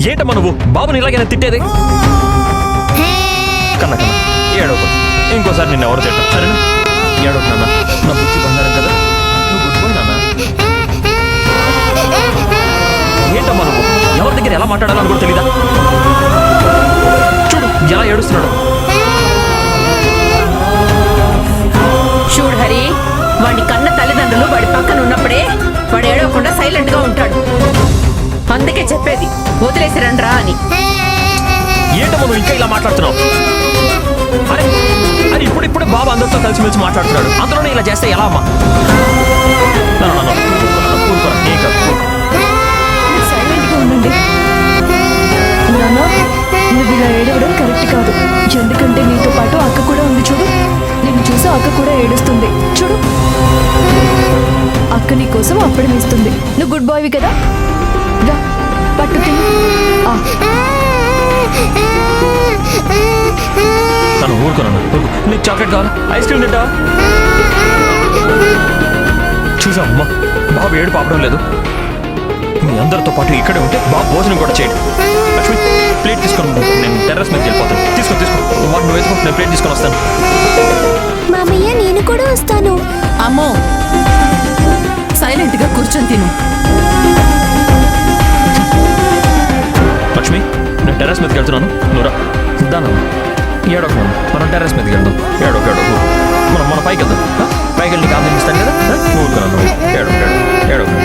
ఏంటమ్మా నువ్వు బాబుని ఇలాగైనా తిట్టేది? కన్నా కన్నా ఏడవకు, ఇంకోసారి నిన్ను ఎవరు తిట్టా సరేనా? ఏడవకు నాన్న, నా బుద్ధి బంగారం కదా. నువ్వు గుడ్ బాయ్ నాన్న. ఏంటమ్మా నువ్వు ఎవరి దగ్గర ఎలా మాట్లాడాలని కూడా తెలీదా? చూడు ఎలా ఏడుస్తున్నాడు. చూడు హరి, వాడి కన్న తల్లిదండ్రులు వాడి పక్కన ఉన్నప్పుడే వాడు ఏడవకుండా సైలెంట్ గా ఉంటాడు. అందుకే చెప్పేది వదిలేసి రండ్రా అని. ఏంటమ్మా నువ్వు ఇంకా ఇలా మాట్లాడుతున్నావు? అరే అరే ఇప్పుడిప్పుడే బాబు అందరితో కలిసిమెలిసి మాట్లాడుతున్నాడు, అందులోనే ఇలా చేస్తే ఎలా అమ్మా? సైలెంట్ గా ఉండండి నాన్న. నువ్వు ఇలా ఏడవడం కరెక్ట్ కాదు. ఎందుకంటే నీతో పాటు అక్క కూడా ఉంది. చూడు, నిన్ను చూసి అక్క కూడా ఏడుస్తుంది. చూడు, అక్క నీ కోసం అప్పడం ఇస్తుంది. నువ్వు గుడ్ బాయ్వి కదా, రా పట్టు తిను. తను ఊరుకున్నాను. నీకు చాక్లెట్ కావాలా, ఐస్ క్రీమ్ తింటావా? చూసావమ్మా బాబు ఏడు పాపడం లేదు. మీ అందరితో పాటు ఇక్కడే ఉంటే బాబు భోజనం కూడా చేయండి. లక్ష్మి ప్లేట్ తీసుకొని నేను టెర్రస్ మీదకి వెళ్ళిపోతాను. తీసుకో వాటి నువ్వు వేసుకో, నేను ప్లేట్ తీసుకొని వస్తాను. మామయ్య నేను కూడా వస్తాను. అమ్మో, సైలెంట్ గా కూర్చొని తిను. లక్ష్మి నేను టెర్రస్ మీదకి వెళ్తున్నాను, నువ్వు రా. దానమ్మ ఏడోకు, మనం టెర్రస్ మీదకి వెళ్దాం. ఏడోకు మన పైకి వెళ్దాం. పైకి వెళ్ళి కాదు ఇస్తాను కదా, నువ్వు ఊరుకున్నాను. ఏడోకు.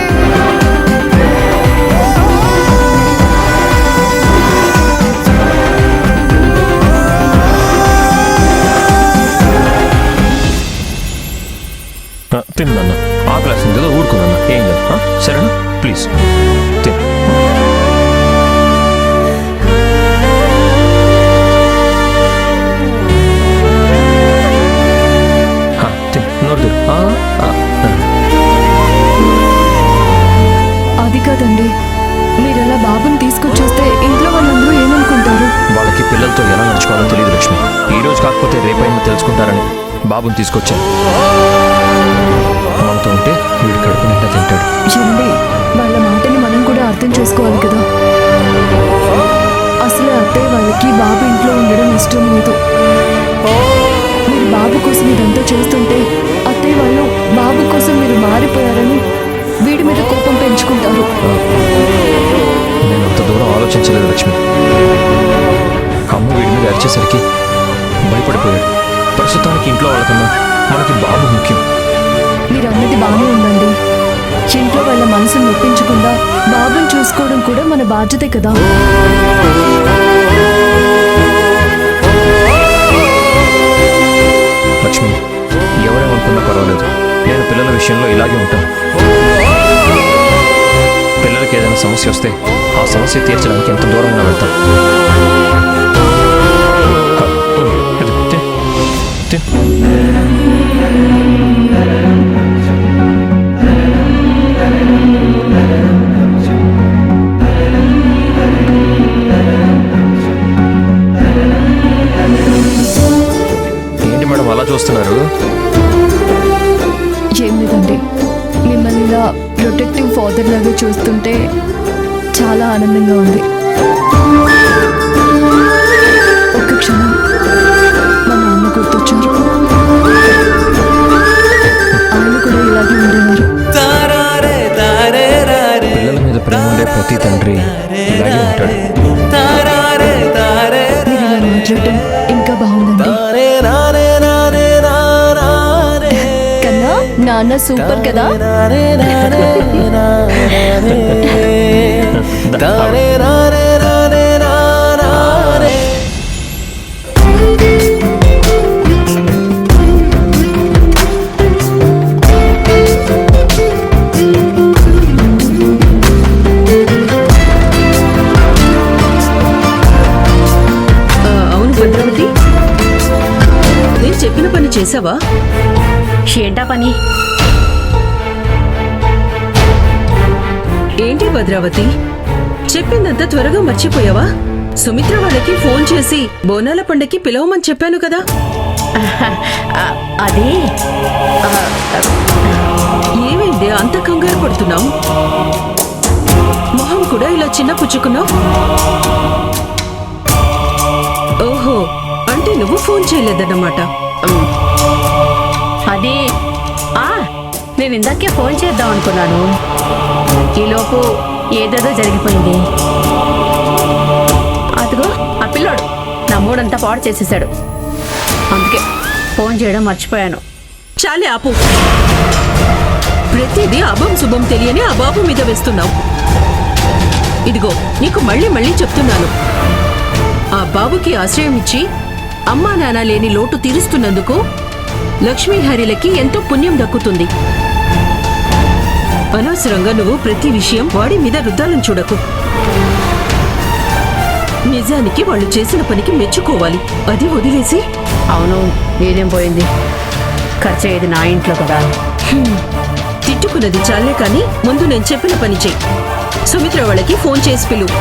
తిన్నన్న ఆకలేస్తుంది కదా, ఊరుకున్నా. ఏం లేదు సరేనా? ప్లీజ్ తిన్. అది కాదండి, మీరు అలా బాబుని తీసుకొచ్చేస్తే ఇంట్లో వాళ్ళందరూ ఏమనుకుంటారు? వాళ్ళకి పిల్లలతో ఎలా నడుచుకోవాలో తెలియదు లక్ష్మి. ఈ రోజు కాకపోతే రేపైనా తెలుసుకుంటారని బాబుని తీసుకొచ్చాను. మనతో ఉంటే వీడి కడుపు నిండా తింటాడు. చూడండి, వాళ్ళ మాటని మనం కూడా అర్థం చేసుకోవాలి కదా. అసలు అత్తయ్య వాళ్ళకి బాబు ఇంట్లో ఉండడం ఇష్టం లేదు. మీరు బాబు కోసం ఇదంతా చేస్తుంటే అత్తయ్య వాళ్ళు బాబు కోసం మీరు మారిపోయారని వీడి మీద కోపం పెంచుకుంటారు. నేను అంత దూరం ఆలోచించలేదు లక్ష్మి. అమ్మ వీడి మీద అరిచేసరికి భయపడిపోయాడు. ప్రస్తుతానికి ఇంట్లో వాళ్ళకన్నా మనకి బాబు ముఖ్యం. మీరు అన్నది బాగానే ఉందండి. ఇంట్లో వాళ్ళ మనసును నొప్పించకుండా బాబుని చూసుకోవడం కూడా మన బాధ్యతే కదా. లక్ష్మి ఎవరేమనుకున్నా పర్వాలేదు, నేను పిల్లల విషయంలో ఇలాగే ఉంటాను. పిల్లలకి ఏదైనా సమస్య వస్తే ఆ సమస్య తీర్చడానికి ఎంత దూరంగా వెళ్తాను. ఏంటి మేడం అలా చూస్తున్నారు? ఏం లేదండి, మిమ్మల్ని ఇలా ప్రొటెక్టివ్ ఫాదర్ లాగా చూస్తుంటే చాలా ఆనందంగా ఉంది. ఒక్క క్షణం మా నాన్న గుర్తొచ్చారు. ఆయన కూడా ఇలాగే ఉండేవారు. పిల్లల మీద ప్రేమ ఉండే ప్రతి తండ్రి ఇలాగే ఉంటాడు. మీరు ఇలా మాట్లాడటం ఇంకా బాగుందండి. కన్నా నాన్న సూపర్ కదా. అవును భద్రావతి, నేను చెప్పిన పని చేసావా? ఏంటా పని? ఏంటి భద్రావతి, చెప్పిందంతా త్వరగా మర్చిపోయావా? సుమిత్ర వాళ్ళకి ఫోన్ చేసి బోనాల పండకి పిలవమని చెప్పాను కదా. అది ఏమైంది అంత కంగారు పడుతున్నావు? మొహం కూడా ఇలా చిన్న పుచ్చుకున్నావు. ఓహో, అంటే నువ్వు ఫోన్ చేయలేదన్నమాట. అది నేను ఇందాకే ఫోన్ చేద్దాం అనుకున్నాను. ఈలోపు ఏదేదో జరిగిపోయింది. అదిగో ఆ పిల్లోడు నా మూడంతా పాడు చేసేసాడు. అందుకే ఫోన్ చేయడం మర్చిపోయాను. చాలే ఆపు. ప్రతిదీ అభం శుభం తెలియని ఆ బాబు మీద వేస్తున్నావు. ఇదిగో నీకు మళ్ళీ మళ్ళీ చెప్తున్నాను, ఆ బాబుకి ఆశ్రయం ఇచ్చి అమ్మా నాన్న లేని లోటు తీరుస్తున్నందుకు లక్ష్మీహరిలకి ఎంతో పుణ్యం దక్కుతుంది. అనవసరంగా నువ్వు ప్రతి విషయం వాడి మీద రుద్దాలని చూడకు. నిజానికి వాళ్ళు చేసిన పనికి మెచ్చుకోవాలి, అది వదిలేసి. అవును, నీదేం పోయింది? ఖర్చు అయ్యేది నా ఇంట్లో కదా. తిట్టుకున్నది చాలే కానీ ముందు నేను చెప్పిన పని చెయ్యి. సుమిత్ర వాళ్ళకి ఫోన్ చేసి పిలువు.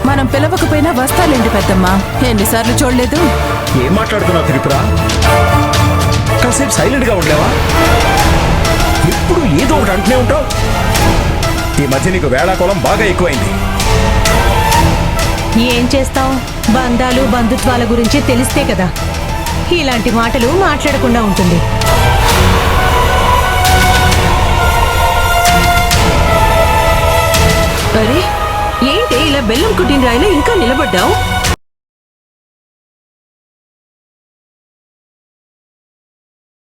మనం పిలవకపోయినా వస్తాలేండి పెద్దమ్మా. ఎన్నిసార్లు చూడలేదు. ఏం మాట్లాడుతున్నావు త్రిపుర? కాసేపు సైలెంట్ గా ఉండలేవా? ఎప్పుడు ఏదో ఒకటి అంటూనే ఉంటావు. ఈ మధ్య నీకు వేళాకోళం బాగా ఎక్కువైంది. ఏం చేస్తాం, బంధాలు బంధుత్వాల గురించి తెలిస్తే కదా ఇలాంటి మాటలు మాట్లాడకుండా ఉంటుంది. అరే ఏంటి ఇలా బెల్లం కుట్టిన రాయిలో ఇంకా నిలబడ్డావు?